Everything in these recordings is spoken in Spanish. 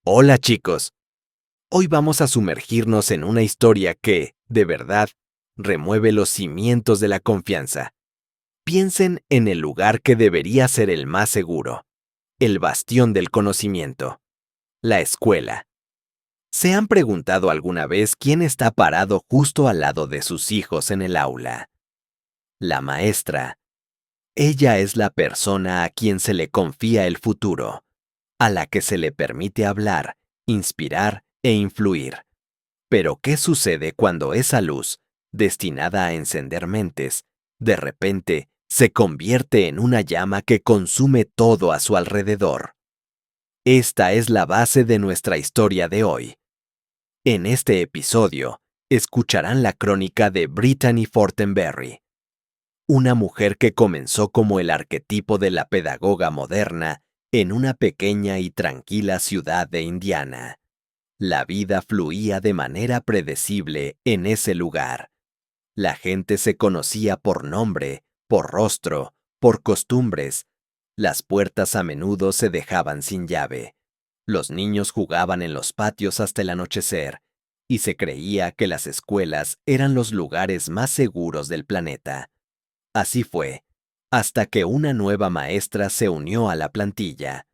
Hola chicos, hoy vamos a sumergirnos en una historia que, de verdad, remueve los cimientos de la confianza. Piensen en el lugar que debería ser el más seguro, el bastión del conocimiento, la escuela. ¿Se han preguntado alguna vez quién está parado justo al lado de sus hijos en el aula? La maestra. Ella es la persona a quien se le confía el futuro, a la que se le permite hablar, inspirar e influir. Pero, ¿qué sucede cuando esa luz, destinada a encender mentes, de repente se convierte en una llama que consume todo a su alrededor? Esta es la base de nuestra historia de hoy. En este episodio, escucharán la crónica de Brittany Fortenberry, una mujer que comenzó como el arquetipo de la pedagoga moderna en una pequeña y tranquila ciudad de Indiana. La vida fluía de manera predecible en ese lugar. La gente se conocía por nombre, por rostro, por costumbres. Las puertas a menudo se dejaban sin llave. Los niños jugaban en los patios hasta el anochecer, y se creía que las escuelas eran los lugares más seguros del planeta. Así fue, hasta que una nueva maestra se unió a la plantilla.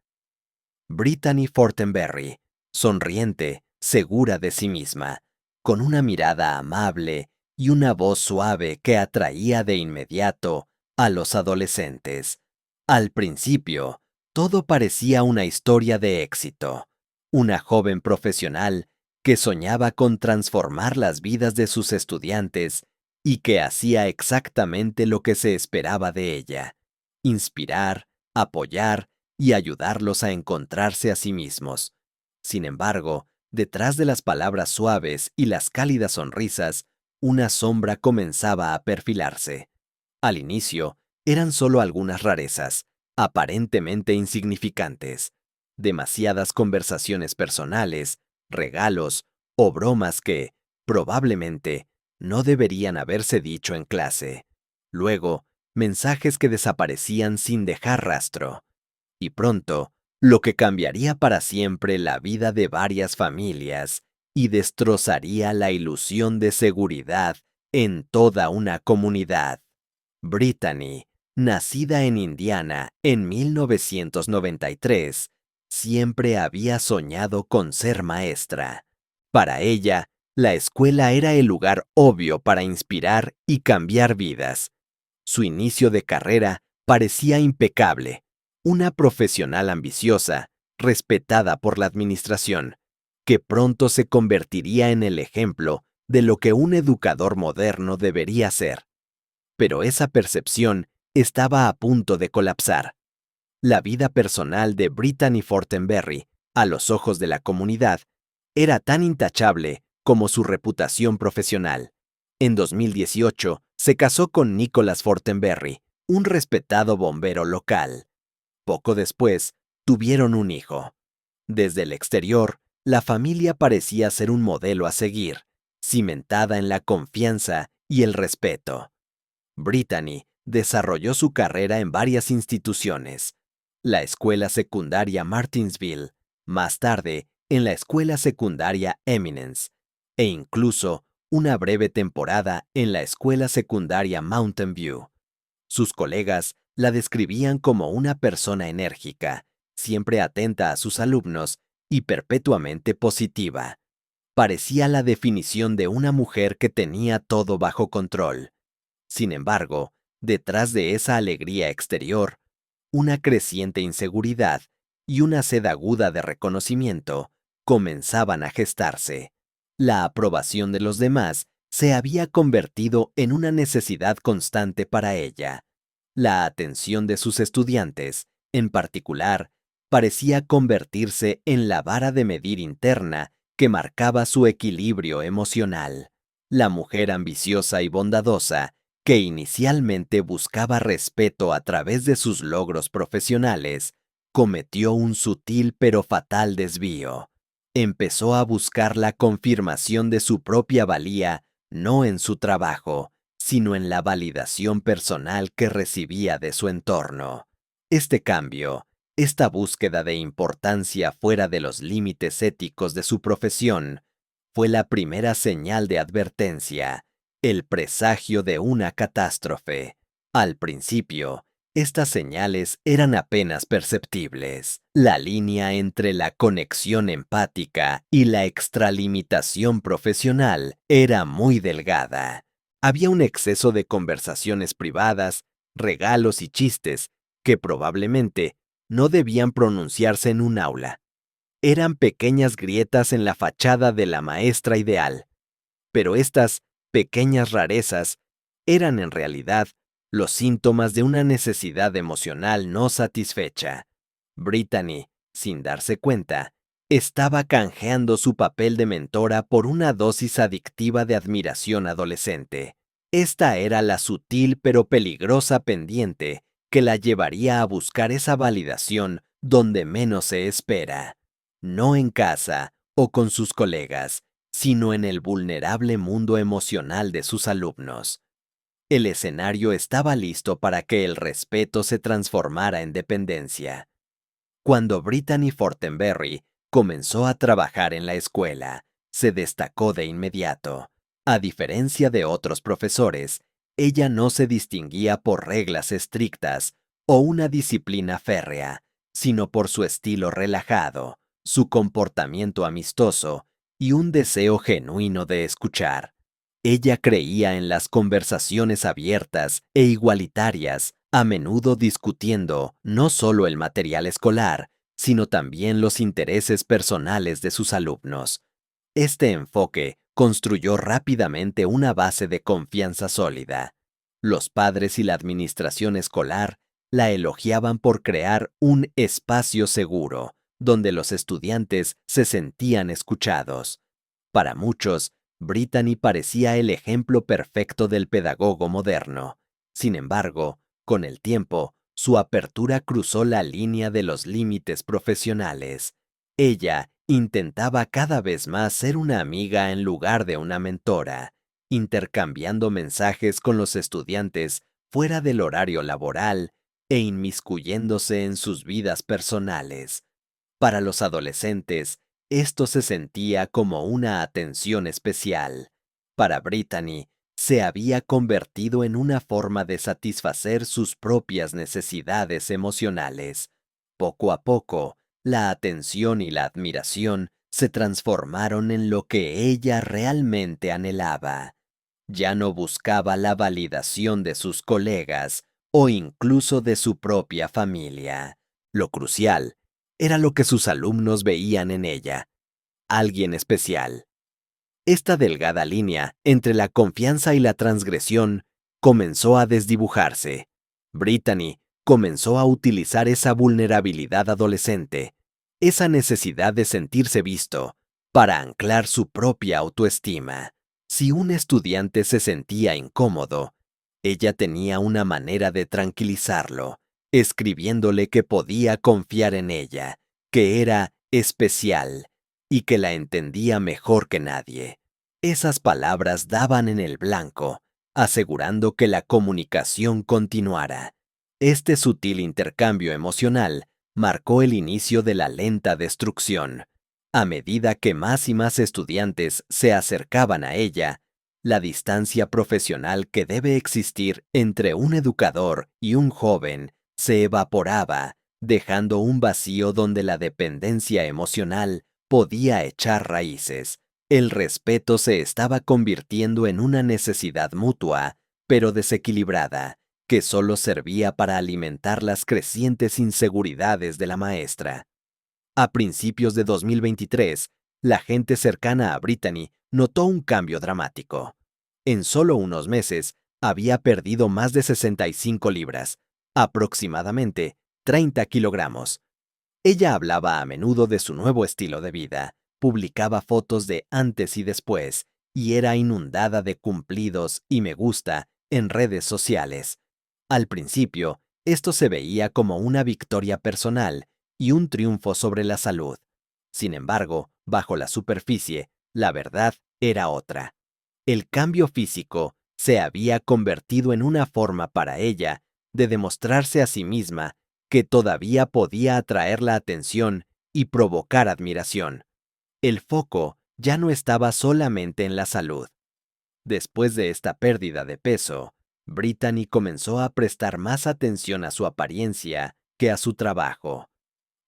Brittany Fortenberry, sonriente, segura de sí misma, con una mirada amable y una voz suave que atraía de inmediato a los adolescentes. Al principio, todo parecía una historia de éxito. Una joven profesional que soñaba con transformar las vidas de sus estudiantes y que hacía exactamente lo que se esperaba de ella: inspirar, apoyar y ayudarlos a encontrarse a sí mismos. Sin embargo, detrás de las palabras suaves y las cálidas sonrisas, una sombra comenzaba a perfilarse. Al inicio, eran solo algunas rarezas, aparentemente insignificantes, demasiadas conversaciones personales, regalos o bromas que, probablemente, no deberían haberse dicho en clase. Luego, mensajes que desaparecían sin dejar rastro. Y pronto, lo que cambiaría para siempre la vida de varias familias y destrozaría la ilusión de seguridad en toda una comunidad. Brittany, nacida en Indiana en 1993, siempre había soñado con ser maestra. Para ella, la escuela era el lugar obvio para inspirar y cambiar vidas. Su inicio de carrera parecía impecable: una profesional ambiciosa, respetada por la administración, que pronto se convertiría en el ejemplo de lo que un educador moderno debería ser. Pero esa percepción estaba a punto de colapsar. La vida personal de Brittany Fortenberry, a los ojos de la comunidad, era tan intachable como su reputación profesional. En 2018, se casó con Nicholas Fortenberry, un respetado bombero local. Poco después, tuvieron un hijo. Desde el exterior, la familia parecía ser un modelo a seguir, cimentada en la confianza y el respeto. Brittany desarrolló su carrera en varias instituciones: la escuela secundaria Martinsville, más tarde en la escuela secundaria Eminence, e incluso una breve temporada en la escuela secundaria Mountain View. Sus colegas la describían como una persona enérgica, siempre atenta a sus alumnos y perpetuamente positiva. Parecía la definición de una mujer que tenía todo bajo control. Sin embargo, detrás de esa alegría exterior, una creciente inseguridad y una sed aguda de reconocimiento comenzaban a gestarse. La aprobación de los demás se había convertido en una necesidad constante para ella. La atención de sus estudiantes, en particular, parecía convertirse en la vara de medir interna que marcaba su equilibrio emocional. La mujer ambiciosa y bondadosa, que inicialmente buscaba respeto a través de sus logros profesionales, cometió un sutil pero fatal desvío. Empezó a buscar la confirmación de su propia valía no en su trabajo, sino en la validación personal que recibía de su entorno. Este cambio, Esta búsqueda de importancia fuera de los límites éticos de su profesión fue la primera señal de advertencia, el presagio de una catástrofe. Al principio, estas señales eran apenas perceptibles. La línea entre la conexión empática y la extralimitación profesional era muy delgada. Había un exceso de conversaciones privadas, regalos y chistes que probablemente no debían pronunciarse en un aula. Eran pequeñas grietas en la fachada de la maestra ideal, pero estas pequeñas rarezas eran en realidad los síntomas de una necesidad emocional no satisfecha. Brittany, sin darse cuenta, estaba canjeando su papel de mentora por una dosis adictiva de admiración adolescente. Esta era la sutil pero peligrosa pendiente que la llevaría a buscar esa validación donde menos se espera. No en casa o con sus colegas, sino en el vulnerable mundo emocional de sus alumnos. El escenario estaba listo para que el respeto se transformara en dependencia. Cuando Brittany Fortenberry comenzó a trabajar en la escuela, se destacó de inmediato. A diferencia de otros profesores, ella no se distinguía por reglas estrictas o una disciplina férrea, sino por su estilo relajado, su comportamiento amistoso y un deseo genuino de escuchar. Ella creía en las conversaciones abiertas e igualitarias, a menudo discutiendo no solo el material escolar, sino también los intereses personales de sus alumnos. Este enfoque construyó rápidamente una base de confianza sólida. Los padres y la administración escolar la elogiaban por crear un espacio seguro, donde los estudiantes se sentían escuchados. Para muchos, Brittany parecía el ejemplo perfecto del pedagogo moderno. Sin embargo, con el tiempo, su apertura cruzó la línea de los límites profesionales. Ella intentaba cada vez más ser una amiga en lugar de una mentora, intercambiando mensajes con los estudiantes fuera del horario laboral e inmiscuyéndose en sus vidas personales. Para los adolescentes, esto se sentía como una atención especial. Para Brittany, se había convertido en una forma de satisfacer sus propias necesidades emocionales. Poco a poco, la atención y la admiración se transformaron en lo que ella realmente anhelaba. Ya no buscaba la validación de sus colegas o incluso de su propia familia. Lo crucial era lo que sus alumnos veían en ella, alguien especial. Esta delgada línea entre la confianza y la transgresión comenzó a desdibujarse. Brittany comenzó a utilizar esa vulnerabilidad adolescente, esa necesidad de sentirse visto, para anclar su propia autoestima. Si un estudiante se sentía incómodo, ella tenía una manera de tranquilizarlo, escribiéndole que podía confiar en ella, que era especial y que la entendía mejor que nadie. Esas palabras daban en el blanco, asegurando que la comunicación continuara. Este sutil intercambio emocional marcó el inicio de la lenta destrucción. A medida que más y más estudiantes se acercaban a ella, la distancia profesional que debe existir entre un educador y un joven se evaporaba, dejando un vacío donde la dependencia emocional podía echar raíces. El respeto se estaba convirtiendo en una necesidad mutua, pero desequilibrada, que solo servía para alimentar las crecientes inseguridades de la maestra. A principios de 2023, la gente cercana a Brittany notó un cambio dramático. En solo unos meses, había perdido más de 65 libras, aproximadamente 30 kilogramos. Ella hablaba a menudo de su nuevo estilo de vida, publicaba fotos de antes y después, y era inundada de cumplidos y me gusta en redes sociales. Al principio, esto se veía como una victoria personal y un triunfo sobre la salud. Sin embargo, bajo la superficie, la verdad era otra. El cambio físico se había convertido en una forma para ella de demostrarse a sí misma que todavía podía atraer la atención y provocar admiración. El foco ya no estaba solamente en la salud. Después de esta pérdida de peso, Brittany comenzó a prestar más atención a su apariencia que a su trabajo.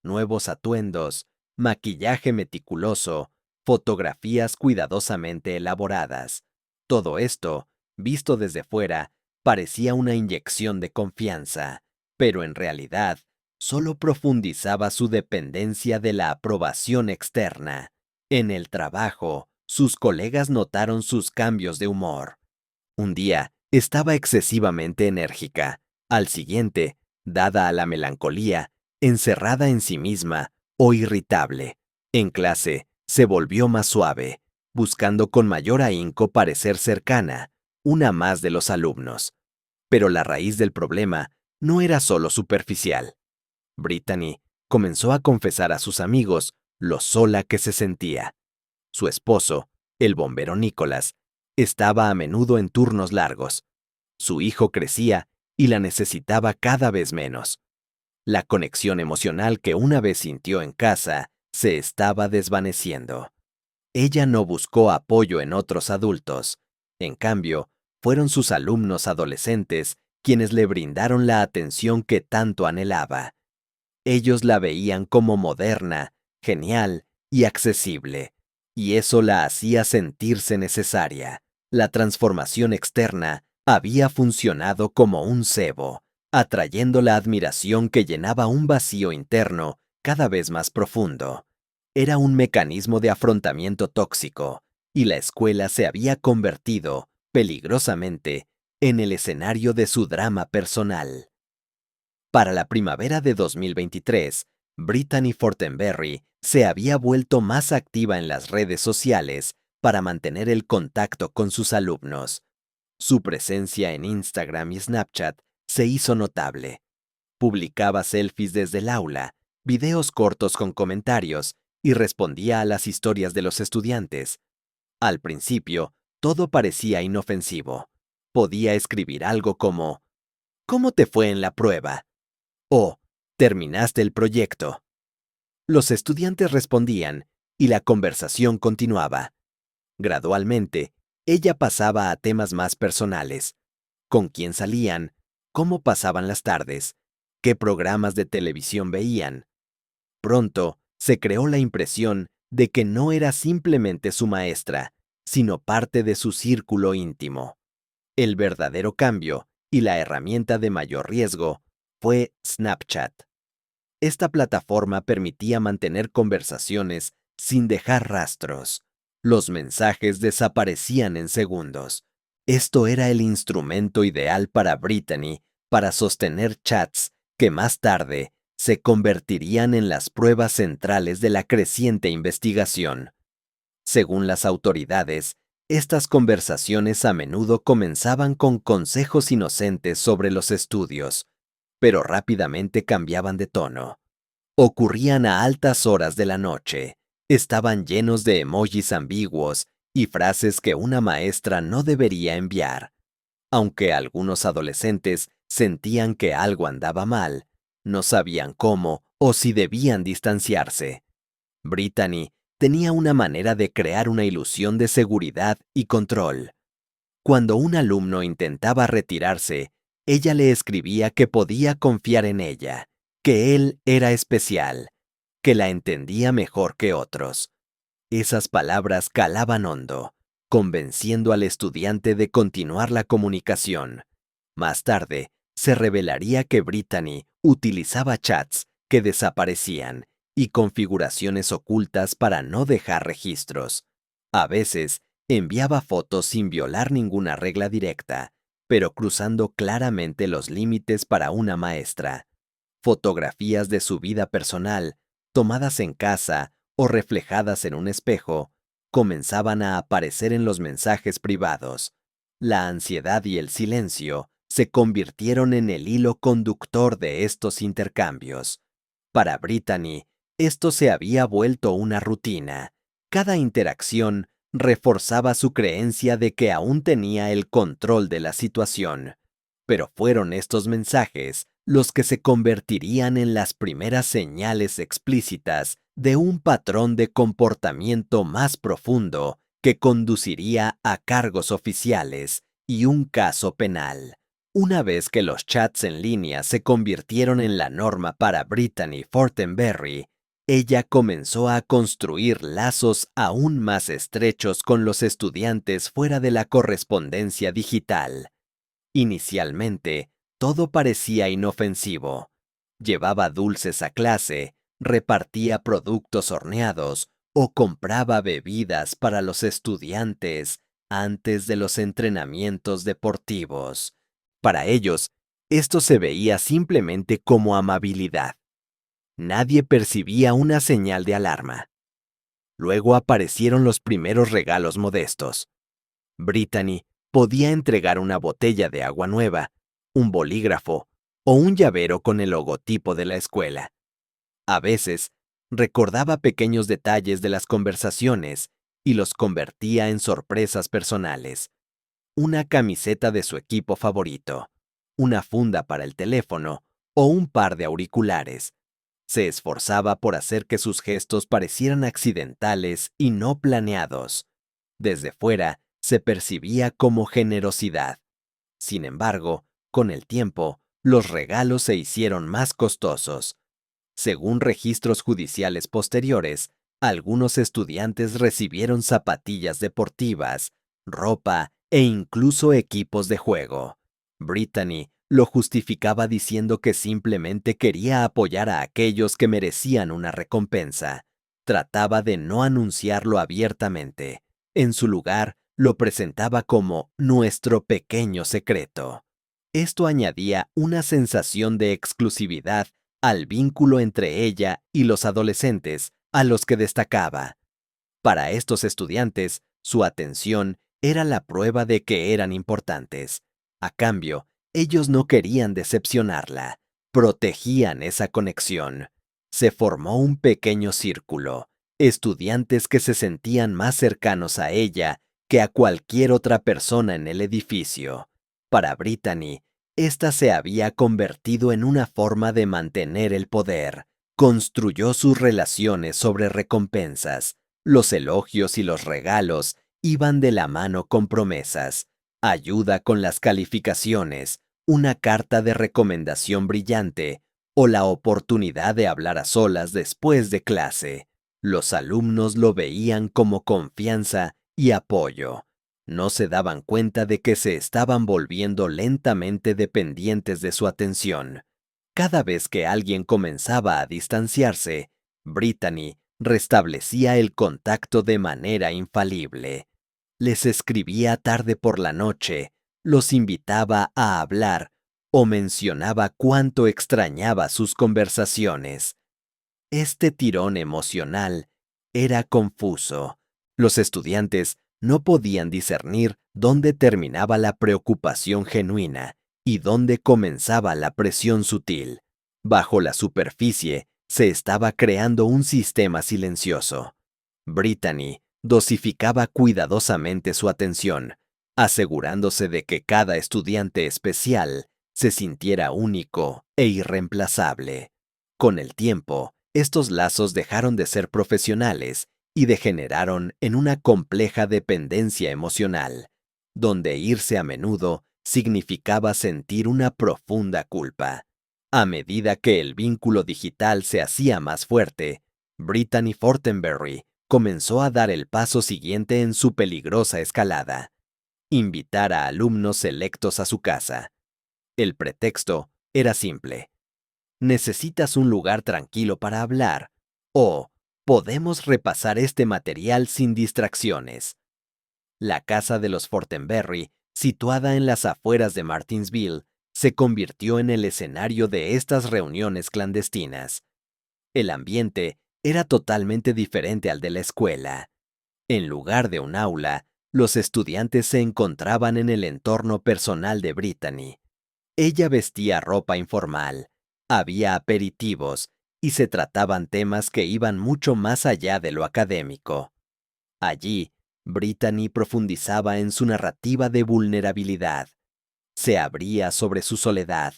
Nuevos atuendos, maquillaje meticuloso, fotografías cuidadosamente elaboradas. Todo esto, visto desde fuera, parecía una inyección de confianza, pero en realidad solo profundizaba su dependencia de la aprobación externa. En el trabajo, sus colegas notaron sus cambios de humor. Un día, estaba excesivamente enérgica. Al siguiente, dada a la melancolía, encerrada en sí misma o irritable. En clase, se volvió más suave, buscando con mayor ahínco parecer cercana, una más de los alumnos. Pero la raíz del problema no era solo superficial. Brittany comenzó a confesar a sus amigos lo sola que se sentía. Su esposo, el bombero Nicholas, estaba a menudo en turnos largos. Su hijo crecía y la necesitaba cada vez menos. La conexión emocional que una vez sintió en casa se estaba desvaneciendo. Ella no buscó apoyo en otros adultos. En cambio, fueron sus alumnos adolescentes quienes le brindaron la atención que tanto anhelaba. Ellos la veían como moderna, genial y accesible, y eso la hacía sentirse necesaria. La transformación externa había funcionado como un cebo, atrayendo la admiración que llenaba un vacío interno cada vez más profundo. Era un mecanismo de afrontamiento tóxico, y la escuela se había convertido, peligrosamente, en el escenario de su drama personal. Para la primavera de 2023, Brittany Fortenberry se había vuelto más activa en las redes sociales para mantener el contacto con sus alumnos. Su presencia en Instagram y Snapchat se hizo notable. Publicaba selfies desde el aula, videos cortos con comentarios y respondía a las historias de los estudiantes. Al principio, todo parecía inofensivo. Podía escribir algo como: ¿Cómo te fue en la prueba? O ¿terminaste el proyecto? Los estudiantes respondían y la conversación continuaba. Gradualmente, ella pasaba a temas más personales: con quién salían, cómo pasaban las tardes, qué programas de televisión veían. Pronto, se creó la impresión de que no era simplemente su maestra, sino parte de su círculo íntimo. El verdadero cambio, y la herramienta de mayor riesgo, fue Snapchat. Esta plataforma permitía mantener conversaciones sin dejar rastros. Los mensajes desaparecían en segundos. Esto era el instrumento ideal para Brittany para sostener chats que más tarde se convertirían en las pruebas centrales de la creciente investigación. Según las autoridades, estas conversaciones a menudo comenzaban con consejos inocentes sobre los estudios, pero rápidamente cambiaban de tono. Ocurrían a altas horas de la noche, estaban llenos de emojis ambiguos y frases que una maestra no debería enviar. Aunque algunos adolescentes sentían que algo andaba mal, no sabían cómo o si debían distanciarse. Brittany tenía una manera de crear una ilusión de seguridad y control. Cuando un alumno intentaba retirarse, ella le escribía que podía confiar en ella, que él era especial, que la entendía mejor que otros. Esas palabras calaban hondo, convenciendo al estudiante de continuar la comunicación. Más tarde, se revelaría que Brittany utilizaba chats que desaparecían y configuraciones ocultas para no dejar registros. A veces, enviaba fotos sin violar ninguna regla directa, pero cruzando claramente los límites para una maestra. Fotografías de su vida personal, tomadas en casa o reflejadas en un espejo, comenzaban a aparecer en los mensajes privados. La ansiedad y el silencio se convirtieron en el hilo conductor de estos intercambios. Para Brittany, esto se había vuelto una rutina. Cada interacción reforzaba su creencia de que aún tenía el control de la situación. Pero fueron estos mensajes los que se convertirían en las primeras señales explícitas de un patrón de comportamiento más profundo que conduciría a cargos oficiales y un caso penal. Una vez que los chats en línea se convirtieron en la norma para Brittany Fortenberry, ella comenzó a construir lazos aún más estrechos con los estudiantes fuera de la correspondencia digital. Inicialmente, todo parecía inofensivo. Llevaba dulces a clase, repartía productos horneados o compraba bebidas para los estudiantes antes de los entrenamientos deportivos. Para ellos, esto se veía simplemente como amabilidad. Nadie percibía una señal de alarma. Luego aparecieron los primeros regalos modestos. Brittany podía entregar una botella de agua nueva, un bolígrafo o un llavero con el logotipo de la escuela. A veces, recordaba pequeños detalles de las conversaciones y los convertía en sorpresas personales. Una camiseta de su equipo favorito, una funda para el teléfono o un par de auriculares. Se esforzaba por hacer que sus gestos parecieran accidentales y no planeados. Desde fuera, se percibía como generosidad. Sin embargo, con el tiempo, los regalos se hicieron más costosos. Según registros judiciales posteriores, algunos estudiantes recibieron zapatillas deportivas, ropa e incluso equipos de juego. Brittany lo justificaba diciendo que simplemente quería apoyar a aquellos que merecían una recompensa. Trataba de no anunciarlo abiertamente. En su lugar, lo presentaba como nuestro pequeño secreto. Esto añadía una sensación de exclusividad al vínculo entre ella y los adolescentes a los que destacaba. Para estos estudiantes, su atención era la prueba de que eran importantes. A cambio, ellos no querían decepcionarla, protegían esa conexión. Se formó un pequeño círculo, estudiantes que se sentían más cercanos a ella que a cualquier otra persona en el edificio. Para Brittany, esta se había convertido en una forma de mantener el poder. Construyó sus relaciones sobre recompensas. Los elogios y los regalos iban de la mano con promesas, ayuda con las calificaciones, una carta de recomendación brillante o la oportunidad de hablar a solas después de clase. Los alumnos lo veían como confianza y apoyo. No se daban cuenta de que se estaban volviendo lentamente dependientes de su atención. Cada vez que alguien comenzaba a distanciarse, Brittany restablecía el contacto de manera infalible. Les escribía tarde por la noche, los invitaba a hablar o mencionaba cuánto extrañaba sus conversaciones. Este tirón emocional era confuso. Los estudiantes no podían discernir dónde terminaba la preocupación genuina y dónde comenzaba la presión sutil. Bajo la superficie se estaba creando un sistema silencioso. Brittany dosificaba cuidadosamente su atención, asegurándose de que cada estudiante especial se sintiera único e irreemplazable. Con el tiempo, estos lazos dejaron de ser profesionales y degeneraron en una compleja dependencia emocional, donde irse a menudo significaba sentir una profunda culpa. A medida que el vínculo digital se hacía más fuerte, Brittany Fortenberry comenzó a dar el paso siguiente en su peligrosa escalada: invitar a alumnos selectos a su casa. El pretexto era simple: ¿necesitas un lugar tranquilo para hablar? O ¿podemos repasar este material sin distracciones? La casa de los Fortenberry, situada en las afueras de Martinsville, se convirtió en el escenario de estas reuniones clandestinas. El ambiente era totalmente diferente al de la escuela. En lugar de un aula, los estudiantes se encontraban en el entorno personal de Brittany. Ella vestía ropa informal, había aperitivos y se trataban temas que iban mucho más allá de lo académico. Allí, Brittany profundizaba en su narrativa de vulnerabilidad. Se abría sobre su soledad,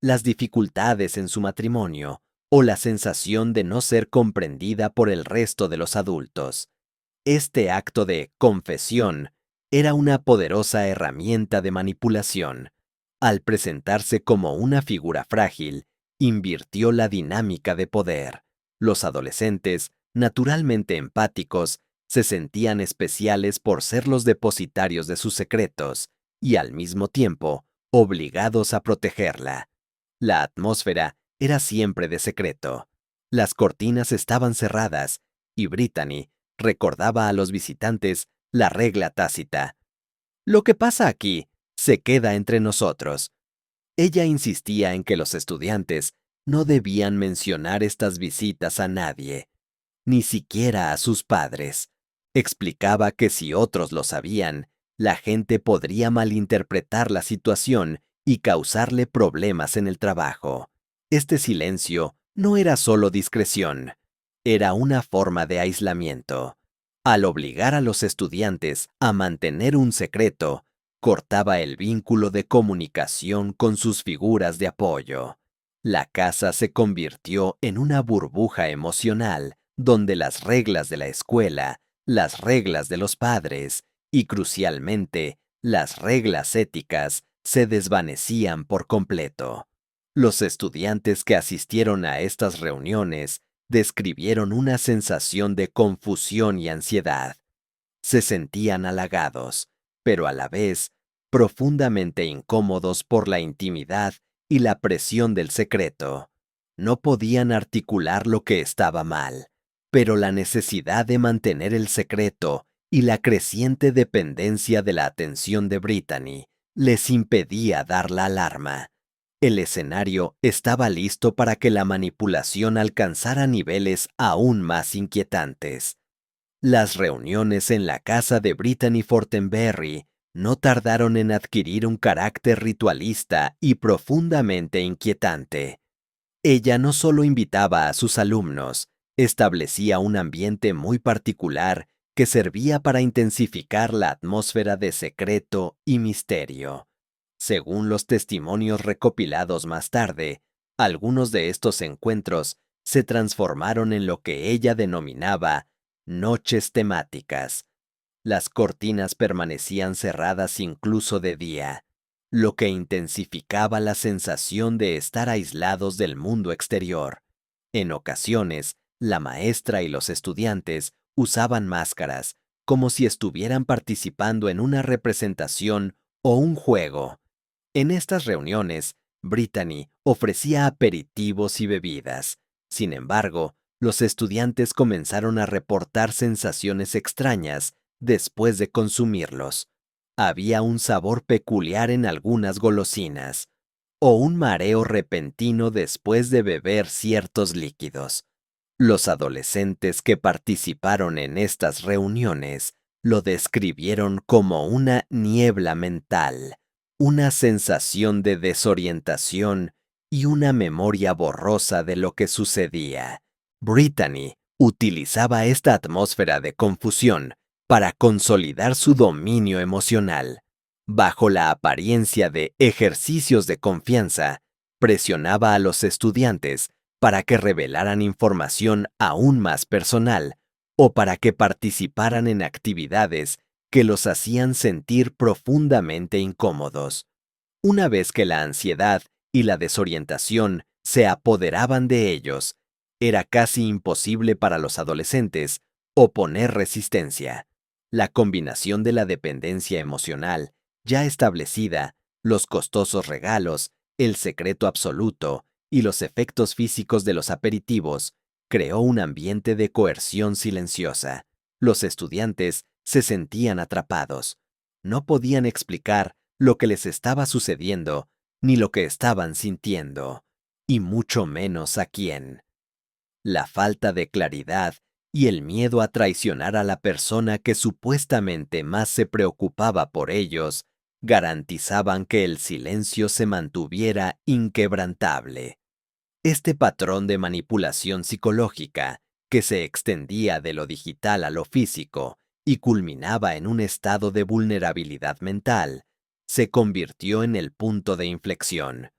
las dificultades en su matrimonio o la sensación de no ser comprendida por el resto de los adultos. Este acto de confesión era una poderosa herramienta de manipulación. Al presentarse como una figura frágil, invirtió la dinámica de poder. Los adolescentes, naturalmente empáticos, se sentían especiales por ser los depositarios de sus secretos y al mismo tiempo obligados a protegerla. La atmósfera era siempre de secreto. Las cortinas estaban cerradas y Brittany recordaba a los visitantes la regla tácita. Lo que pasa aquí se queda entre nosotros. Ella insistía en que los estudiantes no debían mencionar estas visitas a nadie, ni siquiera a sus padres. Explicaba que si otros lo sabían, la gente podría malinterpretar la situación y causarle problemas en el trabajo. Este silencio no era solo discreción, era una forma de aislamiento. Al obligar a los estudiantes a mantener un secreto, cortaba el vínculo de comunicación con sus figuras de apoyo. La casa se convirtió en una burbuja emocional donde las reglas de la escuela, las reglas de los padres y, crucialmente, las reglas éticas se desvanecían por completo. Los estudiantes que asistieron a estas reuniones describieron una sensación de confusión y ansiedad. Se sentían halagados, pero a la vez profundamente incómodos por la intimidad y la presión del secreto. No podían articular lo que estaba mal, pero la necesidad de mantener el secreto y la creciente dependencia de la atención de Brittany les impedía dar la alarma. El escenario estaba listo para que la manipulación alcanzara niveles aún más inquietantes. Las reuniones en la casa de Brittany Fortenberry no tardaron en adquirir un carácter ritualista y profundamente inquietante. Ella no solo invitaba a sus alumnos, establecía un ambiente muy particular que servía para intensificar la atmósfera de secreto y misterio. Según los testimonios recopilados más tarde, algunos de estos encuentros se transformaron en lo que ella denominaba noches temáticas. Las cortinas permanecían cerradas incluso de día, lo que intensificaba la sensación de estar aislados del mundo exterior. En ocasiones, la maestra y los estudiantes usaban máscaras, como si estuvieran participando en una representación o un juego. En estas reuniones, Brittany ofrecía aperitivos y bebidas. Sin embargo, los estudiantes comenzaron a reportar sensaciones extrañas después de consumirlos. Había un sabor peculiar en algunas golosinas, o un mareo repentino después de beber ciertos líquidos. Los adolescentes que participaron en estas reuniones lo describieron como una niebla mental, una sensación de desorientación y una memoria borrosa de lo que sucedía. Brittany utilizaba esta atmósfera de confusión para consolidar su dominio emocional. Bajo la apariencia de ejercicios de confianza, presionaba a los estudiantes para que revelaran información aún más personal o para que participaran en actividades que los hacían sentir profundamente incómodos. Una vez que la ansiedad y la desorientación se apoderaban de ellos, era casi imposible para los adolescentes oponer resistencia. La combinación de la dependencia emocional ya establecida, los costosos regalos, el secreto absoluto y los efectos físicos de los aperitivos creó un ambiente de coerción silenciosa. Los estudiantes se sentían atrapados. No podían explicar lo que les estaba sucediendo ni lo que estaban sintiendo, y mucho menos a quién. La falta de claridad y el miedo a traicionar a la persona que supuestamente más se preocupaba por ellos garantizaban que el silencio se mantuviera inquebrantable. Este patrón de manipulación psicológica, que se extendía de lo digital a lo físico y culminaba en un estado de vulnerabilidad mental, se convirtió en el punto de inflexión.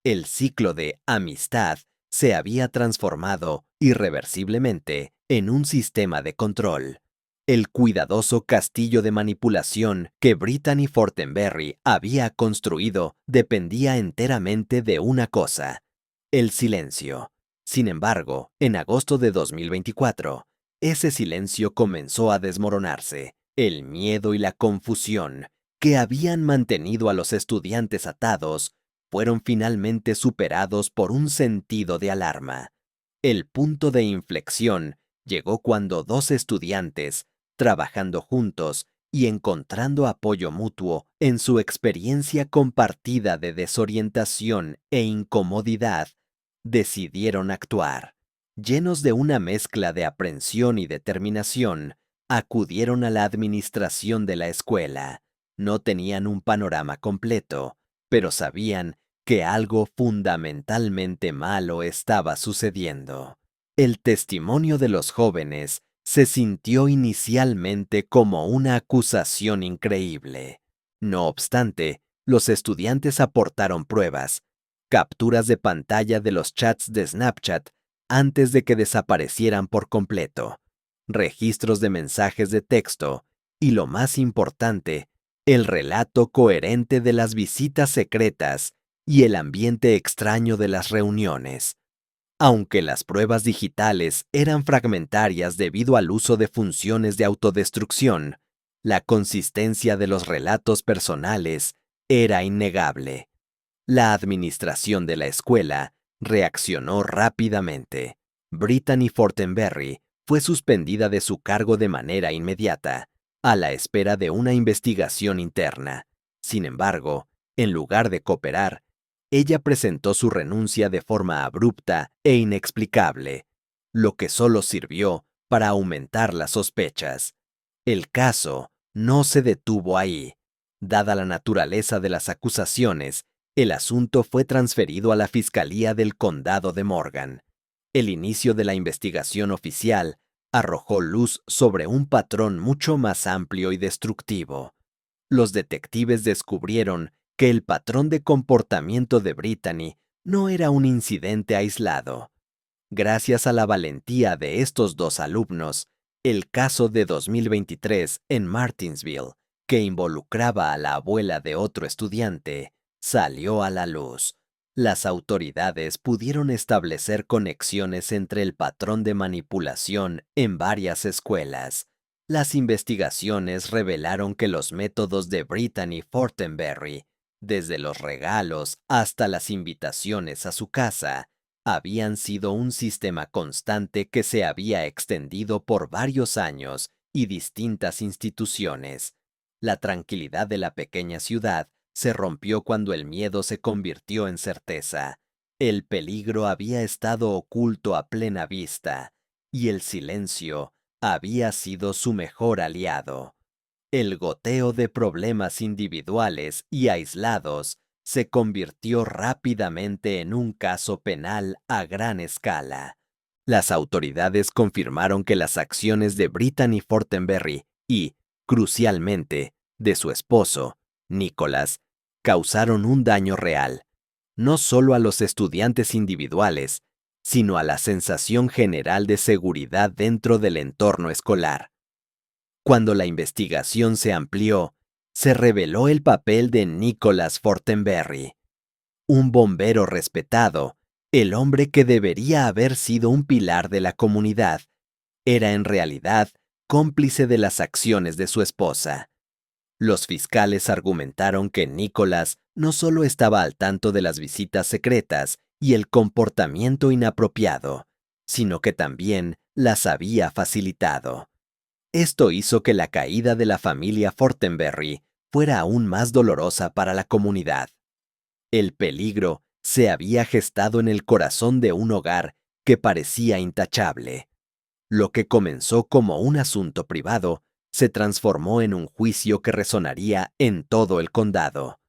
El ciclo de amistad se había transformado irreversiblemente en un sistema de control. El cuidadoso castillo de manipulación que Brittany Fortenberry había construido dependía enteramente de una cosa: el silencio. Sin embargo, en agosto de 2024, ese silencio comenzó a desmoronarse. El miedo y la confusión que habían mantenido a los estudiantes atados fueron finalmente superados por un sentido de alarma. El punto de inflexión llegó cuando dos estudiantes, trabajando juntos y encontrando apoyo mutuo en su experiencia compartida de desorientación e incomodidad, decidieron actuar. Llenos de una mezcla de aprensión y determinación, acudieron a la administración de la escuela. No tenían un panorama completo, pero sabían que algo fundamentalmente malo estaba sucediendo. El testimonio de los jóvenes se sintió inicialmente como una acusación increíble. No obstante, los estudiantes aportaron pruebas, capturas de pantalla de los chats de Snapchat antes de que desaparecieran por completo, registros de mensajes de texto y, lo más importante, el relato coherente de las visitas secretas y el ambiente extraño de las reuniones. Aunque las pruebas digitales eran fragmentarias debido al uso de funciones de autodestrucción, la consistencia de los relatos personales era innegable. La administración de la escuela reaccionó rápidamente. Brittany Fortenberry fue suspendida de su cargo de manera inmediata, a la espera de una investigación interna. Sin embargo, en lugar de cooperar, ella presentó su renuncia de forma abrupta e inexplicable, lo que solo sirvió para aumentar las sospechas. El caso no se detuvo ahí. Dada la naturaleza de las acusaciones, el asunto fue transferido a la Fiscalía del Condado de Morgan. El inicio de la investigación oficial arrojó luz sobre un patrón mucho más amplio y destructivo. Los detectives descubrieron que el patrón de comportamiento de Brittany no era un incidente aislado. Gracias a la valentía de estos dos alumnos, el caso de 2023 en Martinsville, que involucraba a la abuela de otro estudiante, salió a la luz. Las autoridades pudieron establecer conexiones entre el patrón de manipulación en varias escuelas. Las investigaciones revelaron que los métodos de Brittany Fortenberry, desde los regalos hasta las invitaciones a su casa, habían sido un sistema constante que se había extendido por varios años y distintas instituciones. La tranquilidad de la pequeña ciudad se rompió cuando el miedo se convirtió en certeza. El peligro había estado oculto a plena vista, y el silencio había sido su mejor aliado. El goteo de problemas individuales y aislados se convirtió rápidamente en un caso penal a gran escala. Las autoridades confirmaron que las acciones de Brittany Fortenberry y, crucialmente, de su esposo, Nicholas, causaron un daño real, no solo a los estudiantes individuales, sino a la sensación general de seguridad dentro del entorno escolar. Cuando la investigación se amplió, se reveló el papel de Nicholas Fortenberry, un bombero respetado, el hombre que debería haber sido un pilar de la comunidad. Era en realidad cómplice de las acciones de su esposa. Los fiscales argumentaron que Nicholas no solo estaba al tanto de las visitas secretas y el comportamiento inapropiado, sino que también las había facilitado. Esto hizo que la caída de la familia Fortenberry fuera aún más dolorosa para la comunidad. El peligro se había gestado en el corazón de un hogar que parecía intachable. Lo que comenzó como un asunto privado se transformó en un juicio que resonaría en todo el condado.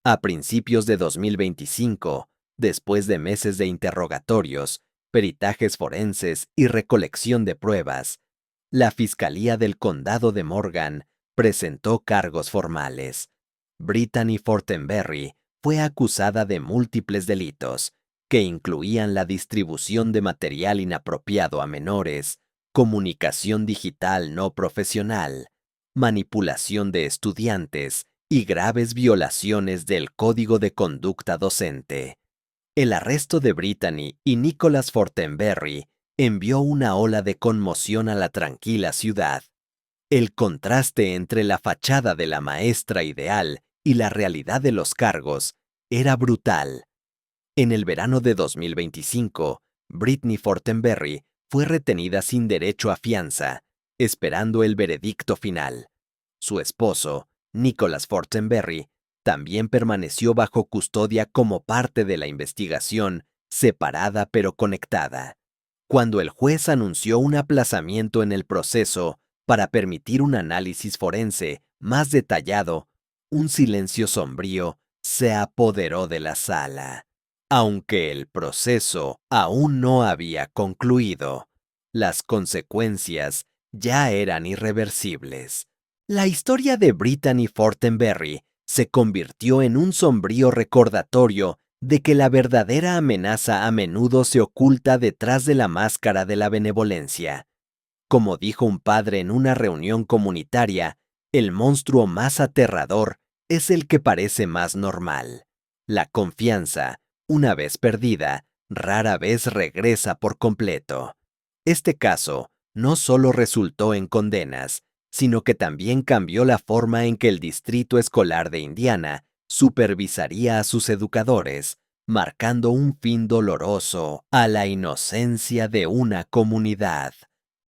A principios de 2025, después de meses de interrogatorios, peritajes forenses y recolección de pruebas, la Fiscalía del Condado de Morgan presentó cargos formales. Brittany Fortenberry fue acusada de múltiples delitos, que incluían la distribución de material inapropiado a menores, comunicación digital no profesional, manipulación de estudiantes y graves violaciones del Código de Conducta Docente. El arresto de Brittany y Nicholas Fortenberry envió una ola de conmoción a la tranquila ciudad. El contraste entre la fachada de la maestra ideal y la realidad de los cargos era brutal. En el verano de 2025, Brittany Fortenberry fue retenida sin derecho a fianza, esperando el veredicto final. Su esposo, Nicholas Fortenberry, también permaneció bajo custodia como parte de la investigación, separada pero conectada. Cuando el juez anunció un aplazamiento en el proceso para permitir un análisis forense más detallado, un silencio sombrío se apoderó de la sala. Aunque el proceso aún no había concluido, las consecuencias ya eran irreversibles. La historia de Brittany Fortenberry se convirtió en un sombrío recordatorio de que la verdadera amenaza a menudo se oculta detrás de la máscara de la benevolencia. Como dijo un padre en una reunión comunitaria, el monstruo más aterrador es el que parece más normal. La confianza, una vez perdida, rara vez regresa por completo. Este caso no solo resultó en condenas, sino que también cambió la forma en que el Distrito Escolar de Indiana supervisaría a sus educadores, marcando un fin doloroso a la inocencia de una comunidad.